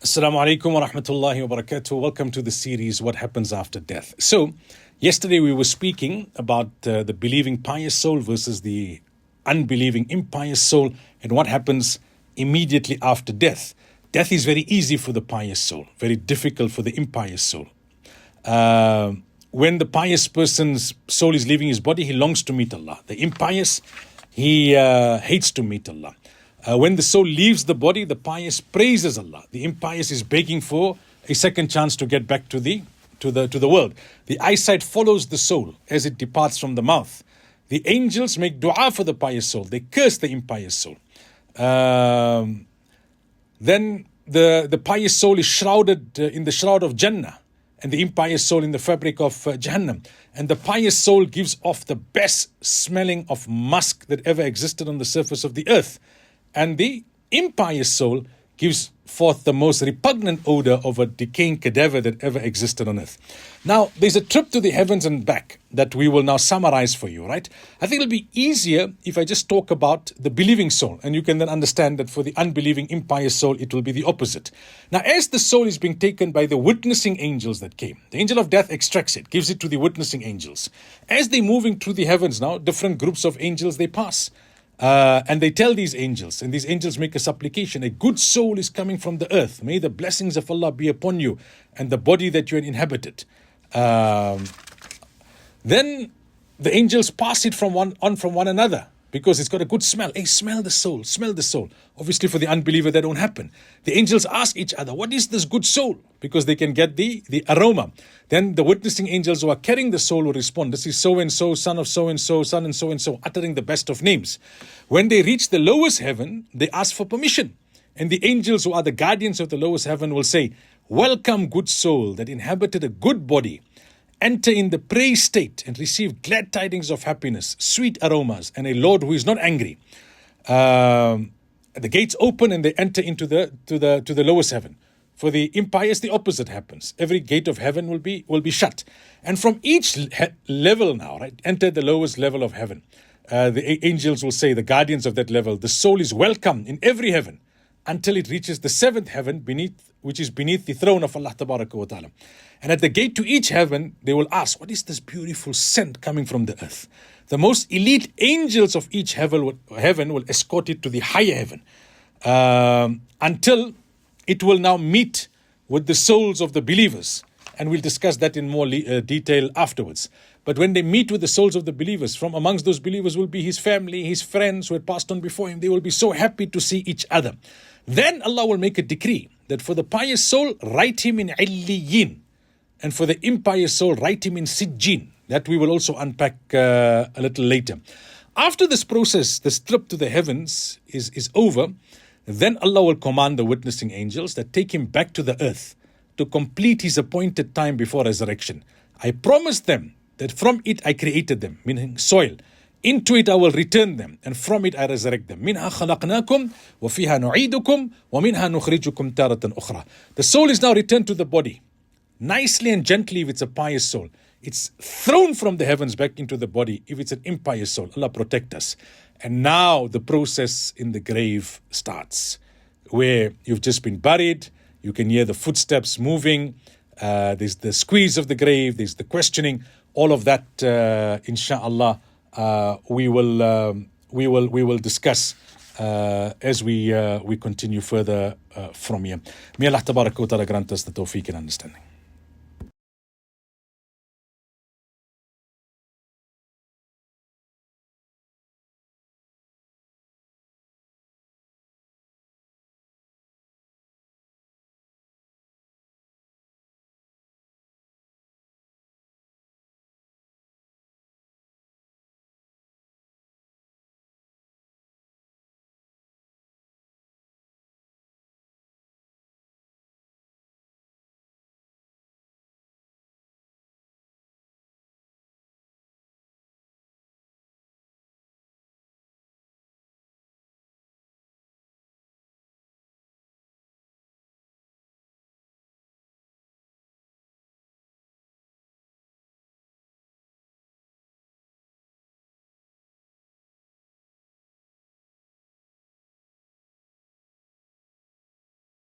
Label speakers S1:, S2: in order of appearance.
S1: Assalamu alaikum wa rahmatullahi wa barakatuh. Welcome to the series, What Happens After Death. So, yesterday we were speaking about the believing pious soul versus the unbelieving impious soul and what happens immediately after death. Death is very easy for the pious soul, very difficult for the impious soul. When the pious person's soul is leaving his body, he longs to meet Allah. The impious, he hates to meet Allah. When the soul leaves the body, the pious praises Allah. The impious is begging for a second chance to get back to the world. The eyesight follows the soul as it departs from the mouth. The angels make dua for the pious soul. They curse the impious soul. Then the pious soul is shrouded in the shroud of Jannah, and the impious soul in the fabric of Jahannam. And the pious soul gives off the best smelling of musk that ever existed on the surface of the earth. And the impious soul gives forth the most repugnant odor of a decaying cadaver that ever existed on earth. Now, there's a trip to the heavens and back that we will now summarize for you, right? I think it'll be easier if I just talk about the believing soul, and you can then understand that for the unbelieving impious soul, it will be the opposite. Now, as the soul is being taken by the witnessing angels that came, the angel of death extracts it, gives it to the witnessing angels. As they're moving through the heavens now, different groups of angels, they pass. And they tell these angels, and these angels make a supplication. A good soul is coming from the earth. May the blessings of Allah be upon you and the body that you inhabited. Then the angels pass it from one another because it's got a good smell. Hey, smell the soul, smell the soul. Obviously, for the unbeliever, that don't happen. The angels ask each other, what is this good soul? Because they can get the aroma. Then the witnessing angels who are carrying the soul will respond, this is so-and-so, son of so-and-so, son and so-and-so, uttering the best of names. When they reach the lowest heaven, they ask for permission. And the angels who are the guardians of the lowest heaven will say, welcome, good soul that inhabited a good body. Enter in the praise state and receive glad tidings of happiness, sweet aromas, and a Lord who is not angry. The gates open and they enter into the lowest heaven. For the impious, the opposite happens. Every gate of heaven will be shut. And from each level now, right, enter the lowest level of heaven. The angels will say, the guardians of that level, the soul is welcome in every heaven until it reaches the seventh heaven, which is beneath the throne of Allah Tabaraka wa Ta'ala. And at the gate to each heaven, they will ask, what is this beautiful scent coming from the earth? The most elite angels of each heaven will escort it to the higher heaven until it will now meet with the souls of the believers. And we'll discuss that in more detail afterwards. But when they meet with the souls of the believers, from amongst those believers will be his family, his friends who had passed on before him. They will be so happy to see each other. Then Allah will make a decree that for the pious soul, write him in Illiyin. And for the impious soul, write him in Sijjin. That we will also unpack a little later. After this process, this trip to the heavens is over, then Allah will command the witnessing angels that take him back to the earth to complete his appointed time before resurrection. I promised them that from it I created them, meaning soil. Into it I will return them, and from it I resurrect them. مِنْهَا خَلَقْنَاكُمْ وَفِيهَا نُعِيدُكُمْ وَمِنْهَا نُخْرِجُكُمْ تَارَةً أُخْرَى. The soul is now returned to the body. Nicely and gently if it's a pious soul. It's thrown from the heavens back into the body if it's an impious soul. Allah protect us. And now the process in the grave starts, where you've just been buried. You can hear the footsteps moving. There's the squeeze of the grave. There's the questioning. All of that, inshallah, we will discuss as we continue further from here. May Allah Tabaraka wa Ta'ala grant us the tawfiq and understanding.